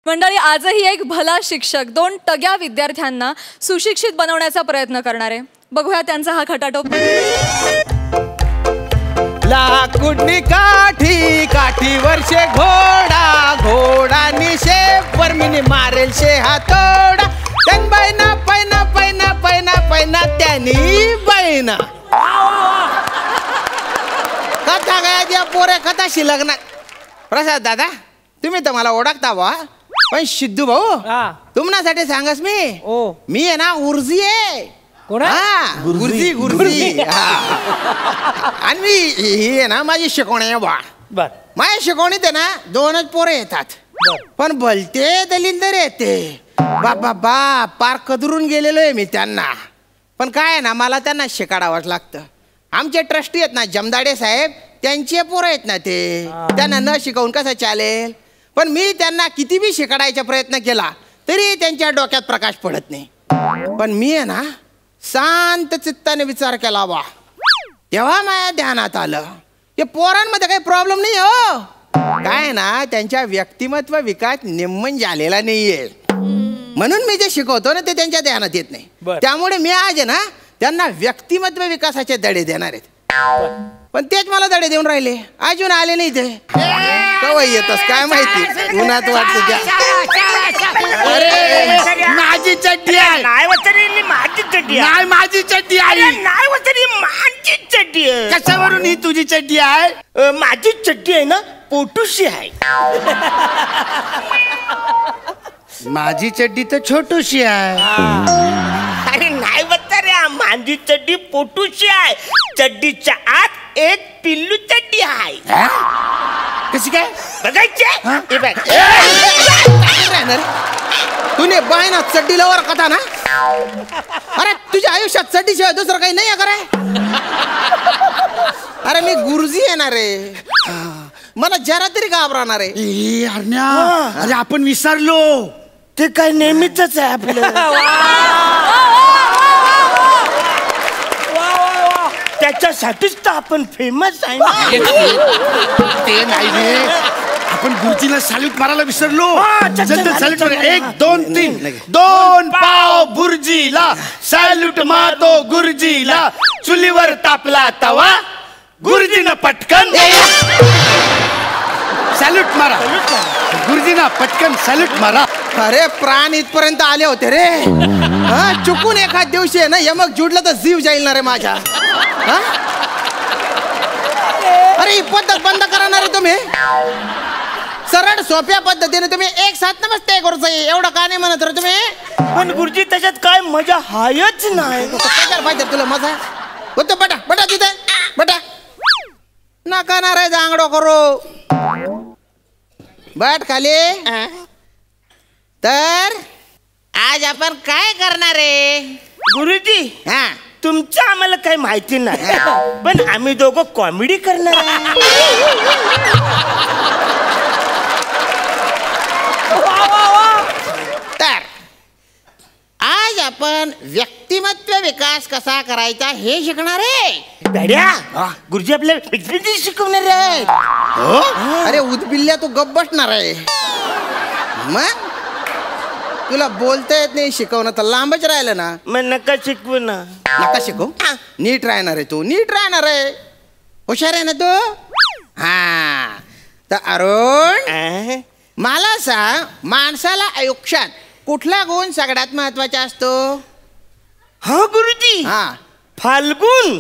मंडळी, आजही एक भला शिक्षक 2 टग्या विद्यार्थ्यांना सुशिक्षित बनवण्याचा प्रयत्न करणार आहे. बघूया त्यांचा हा खटाटोप. लाकुडनी काठी, काठीवर शे घोडा, घोडानी शे वर्मिनी मारेल शे हातोडा. त्यान बैना पैना पैना पैना पैना त्यानी बैना. कथा गाया पोरे कथाशी लग्न. प्रसाद दादा, तुम्ही तर मला ओळखता बा, पण सिद्धू भाऊ तुम्हासाठी सांगस मी आहे ना उर्जी आहे. गुरुजी गुरुजी. आणि मी ही आहे ना माझी शिकवणी आहे बा. माझ्या शिकवणीत आहे ना 2च पोरे येतात, पण भलते दलिंदर येते. बाबा बाप पार कदरून गेलेलो आहे मी त्यांना. पण काय आहे ना, मला त्यांना शिकाडावंच लागतं. आमचे ट्रस्टी आहेत ना जमदाडे साहेब, त्यांचे पोरं आहेत ना ते, त्यांना न शिकवून कसं चालेल. पण मी त्यांना किती बी शिकाडायचा प्रयत्न केला तरी त्यांच्या डोक्यात प्रकाश पडत नाही. पण मी आहे ना शांत चित्ताने विचार केला बा, तेव्हा माझ्या ध्यानात आलं की पोरांमध्ये काही प्रॉब्लेम नाही हो. काय ना, त्यांच्या व्यक्तिमत्व विकास निम्मन झालेला नाहीये. म्हणून मी जे शिकवतो ना ते त्यांच्या ध्यानात येत नाही. त्यामुळे मी आज आहे ना त्यांना व्यक्तिमत्व विकासाचे धडे देणार आहेत. पण तेच मला धडे देऊन राहिले, अजून आले नाही ते. कवा येतस काय माहिती, उन्हात वाटत त्या. अरे माझी चड्डी आहे. नाही माझी चड्डी आहे. माझी चड्डी आहे. नाही माझी चड्डी आहे. कशावरून ही तुझी चड्डी आहे? माझी चड्डी आहे ना पोटूशी आहे. माझी चड्डी तर छोटूशी आहे. अरे नाही बत्ता रे, माझी चड्डी पोटूशी आहे. चड्डीच्या आत एक पिल्लू चड्डी आहे. कशी काय बघायचे? तुने बाय ना चड्डी लवर कथा ना. अरे तुझ्या आयुष्यात चड्डी शिवाय दुसरं काही नाही आहे. अरे मी गुरुजी येणार रे, मला जरा तरी घाबरणार आहे. अरे आपण विसरलो, ते काय नेहमीच आहे आपलं. त्याच्यासाठीच तर आपण फेमस आहे ना. ते नाही रे, आपण गुरुजीला सॅल्यूट मारायला विसरलो. सॅल्यूट 1 2 3. 2 पाव बुर्जीला सॅल्यूट मारतो गुरुजीला. चुलीवर तापला तवा गुरुजीनं पटकन सॅल्यूट मारा. गुरुजींना पटकन सॅल्यूट मारा. अरे प्राण इथपर्यंत आले होते रे. चुकून एखाद दिवशी ना यमक जुडलं तर जीव जाईल ना रे माझ्या. अरे ही पद्धत बंद करणार आहे तुम्ही. सरळ सोप्या पद्धतीने तुम्ही एक साथ नमस्ते करूच एवढं का नाही म्हणत रे तुम्ही. पण गुरुजी त्याच्यात काय मजा हायच नाही. पाहिजे तुला मजा होतो. बटा बटा तिथे बटा नका ना रे जांगडो करू. बट खाली. तर आज आपण काय करणार आहे गुरुजी? तुमचं आम्हाला काही माहिती नाही, पण आम्ही दोघं कॉमेडी करणार आहे. तर आज आपण व्यक्तिमत्व विकास कसा करायचा हे शिकणार आहे. बड्या गुरुजी आपल्याला शिकवणार आहे. अरे उदबिल्ल्या तू गप्प बसणार आहे. मग तुला बोलता येत नाही, शिकवणं तर लांबच राहिलं ना. मग नका शिकवू ना. नका शिकवू. नीट राहणार आहे तू, नीट राहणार आहे. हुशार आहे ना तू. हा तर अरुण मला सांग, माणसाला आयुष्यात कुठला गुण सगळ्यात महत्वाचा असतो? हा गुरुजी, फाल्गुन.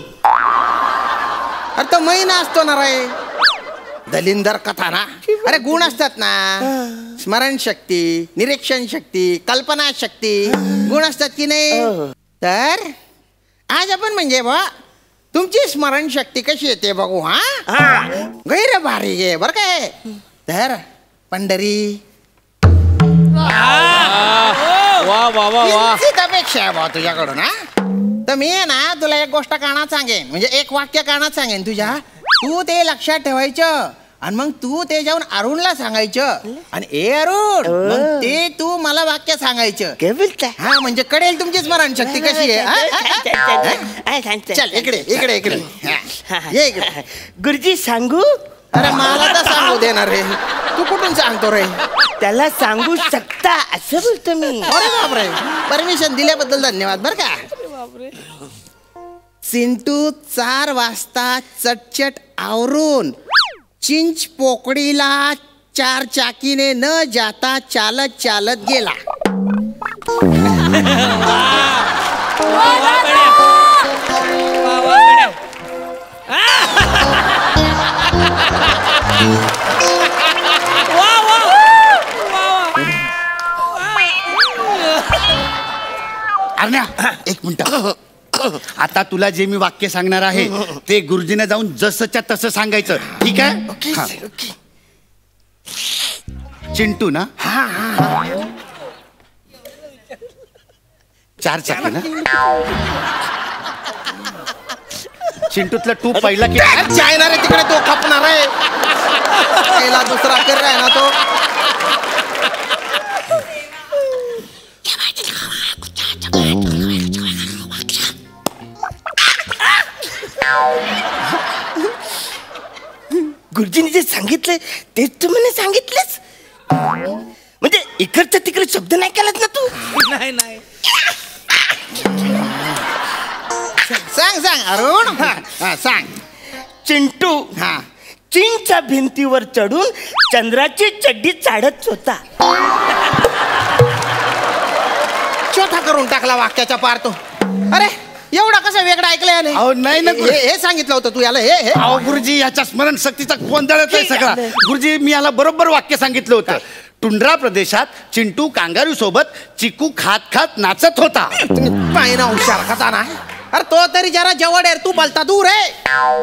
अरे तो महिना असतो ना रे. दलिंदर कथा ना. अरे गुण असतात ना, स्मरणशक्ती, निरीक्षण शक्ती, कल्पना शक्ती, गुण असतात की नाही. तर आज आपण म्हणजे बा तुमची स्मरणशक्ती कशी येते बघू. गैर भारी घे बर काय. तर पंढरी अपेक्षा आहे बा तुझ्याकडून. तर मी ना तुला एक गोष्ट कानात सांगेन, म्हणजे एक वाक्य कानात सांगेन तुझ्या. तू ते लक्षात ठेवायचं आणि मग तू ते जाऊन अरुणला सांगायचं. आणि ए अरुण, मग ते तू मला वाक्य सांगायचं. हा म्हणजे कळेल तुमची स्मरणशक्ती कशी आहे. चल इकडे इकडे इकडे ये इकडे. गुरुजी सांगू? अरे मला तर सांगू देणार रे, तू कुठून सांगतो रे? त्याला सांगू शकता असं बोलतो मी. अरे बापरे, परमिशन दिल्याबद्दल धन्यवाद बर का. चिंटू 4 वाजता चटचट आवरून चिंच पोकळीला 4 चाकीने न जाता चालत चालत गेला. अरण्या, एक मिनिट. आता तुला जे मी वाक्य सांगणार आहे ते गुरुजीने जाऊन जसंच्या तसं सांगायचं, ठीक आहे? हा. चिंटू ना? 4 चाकी ना? चिंटूतला टू पहिला की चायना रे तिकडे, तो खपणार आहे. पहिला दुसरा कर आहे ना तो. गुरुजींनी जे सांगितलंय तेच तू मला सांगितलंस. म्हणजे इकडच्या तिकडे शब्द नाही केलात ना तू? नाही. सांग अरुण. सांग. चिंटू चीनच्या भिंतीवर चढून चंद्राची चड्डी चाडत होता. छोटा करून टाकला वाक्याच्या पार तो. अरे एवढा कसा वेगळा ऐकलाय? अहो नाही ना, हे सांगितलं होतं तू याला. हे अहो गुरुजी, याच्या स्मरणशक्तीचा गोंधळच आहे सगळा. गुरुजी, मी याला बरोबर वाक्य सांगितलं होतं. टुंड्रा प्रदेशात चिंटू कांगारू सोबत चिकू खात खात नाचत होता. पाहिना हुशार खाता ना. अरे तो तरी जरा जवळ आहे, तू बोलता दूर आहे.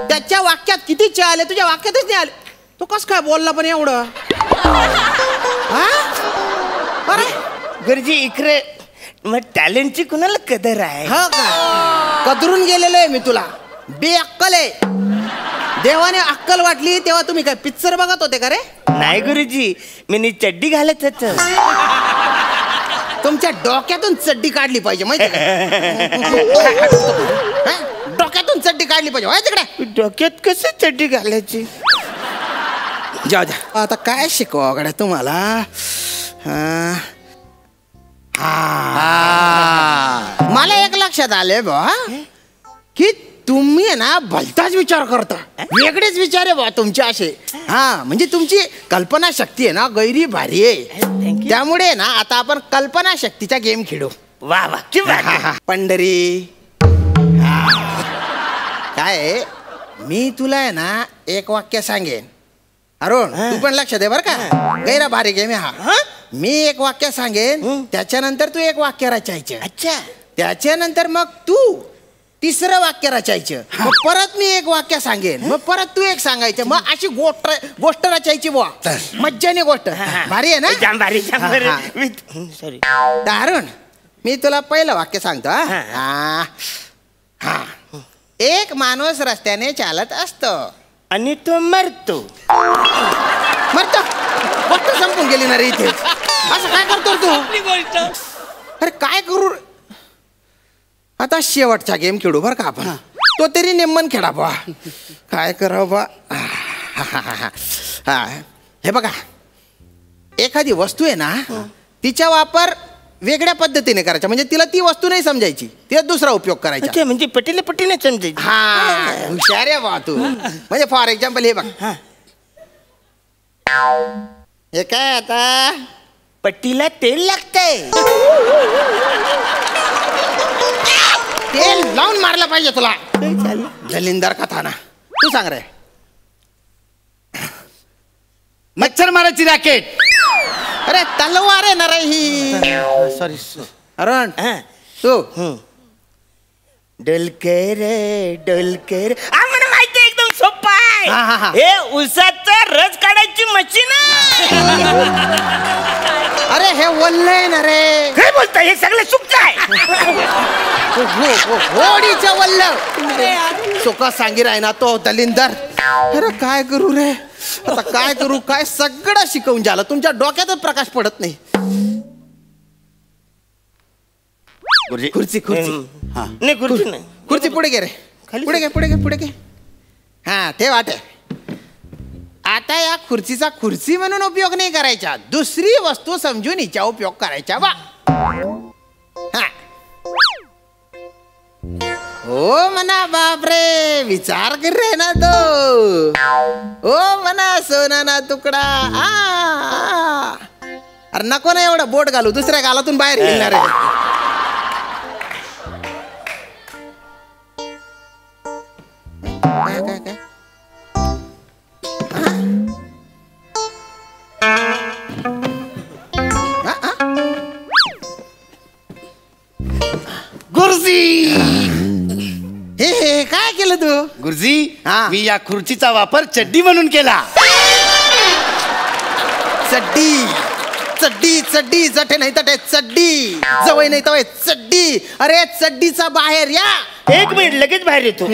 त्याच्या वाक्यात किती चे आले, तुझ्या वाक्यातच नाही आले. तो कस काय बोलला पण एवढं? अरे गुरुजी, इकडे मग टॅलेंटची कुणाला कदर आहे? हा का? कदरून गेलेलो आहे मी तुला. बेअक्कल आहे. देवाने अक्कल वाटली तेव्हा तुम्ही काय पिक्चर बघत होते का रे? नाही गुरुजी, मी चड्डी घालत होतो. तुमच्या डोक्यातून चड्डी काढली पाहिजे माहिती डोक्यातून चड्डी काढली पाहिजे. होय तिकडे डोक्यात कसं चड्डी घालायची? जाऊ द्या. आता काय शिकवा गड्या तुम्हाला? मला एक लक्षात आले बा की तुम्ही आहे ना भलताच विचार करता. वेगळेच विचार आहे बा तुमचे असे. म्हणजे तुमची कल्पना शक्ती आहे ना गैरी भारी आहे. त्यामुळे ना आता आपण कल्पना शक्तीचा गेम खेळू. वा वा. पंढरी काय मी तुला आहे ना एक वाक्य सांगेन. अरुण तू पण लक्ष दे बर का. गैरा भारी गेम आहे. मी एक वाक्य सांगेन, त्याच्यानंतर तू एक वाक्य रचायचं. अच्छा. त्याच्यानंतर मग तू 3रं वाक्य रचायचं. मग परत मी एक वाक्य सांगेन, मग परत तू एक सांगायचं. मग अशी गोष्ट रचायची बुवा. मज्जाने गोष्ट. भारी आहे ना? सॉरी. अरुण मी तुला पहिलं वाक्य सांगतो. एक माणूस रस्त्याने चालत असतो आणि तो मरतो. गोष्ट संपून गेली ना रे इथे. असं काय करतो तू? अरे काय करू आता? शेवटचा गेम खेळू बर का आपण. तो तरी नेमन खेळा बा. काय करावं बा? हे बघा, एखादी वस्तू आहे ना तिचा वापर वेगळ्या पद्धतीने करायचा. म्हणजे तिला ती वस्तू नाही समजायची, तिला दुसरा उपयोग करायचा. म्हणजे पटीने समजायची. हुशार आहे बा तू. म्हणजे फॉर एक्झाम्पल हे बघ. हे काय आता? पट्टीला तेल लागतंय. तेल लावून मारलं पाहिजे तुला. दलिंदर कथा ना. तू सांग रे. मच्छर मारायची रॅकेट. अरे तलवार आहे ना रे ही. सॉरी अरुण तू. डोलकर डोलकर. मला माहिती आहे, एकदम सोपं आहे. हे उसाचा रस काढायची मशीन. अरे हे वल्ल आहे ना रे. काय बोलताय? हे सगळं चुकतं आहे. होडीचं वल्ल. चुका सांगी राय ना तो दलिंदर. अरे काय करू रे आता? काय करू? काय सगळं शिकवून झालं, तुमच्या डोक्यातच प्रकाश पडत नाही. खुर्ची नाही खुर्ची नाही. खुर्ची पुढे घे रे. पुढे घे. हा ठेव आटे. आता या खुर्चीचा खुर्ची म्हणून उपयोग नाही करायचा, दुसरी वस्तू समजून हिचा उपयोग करायचा बा. हा. ओ म्हणा बापरे, विचार कर रे ना तो. ओ म्हणा सोना ना तुकडा. अरे नको ना एवढं बोट घालू, दुसऱ्या गालातून बाहेर येणार आहे. काय गुरुजी, हे काय केलं तू? गुरुजी, हा. मी या खुर्चीचा वापर चड्डी म्हणून केला. चड्डी चड्डी चड्डी, जठे नाही तटे चड्डी, जवळ नाही तवय चड्डी. अरे चड्डीचा बाहेर या. एक मिनिट, लगेच बाहेर येतो.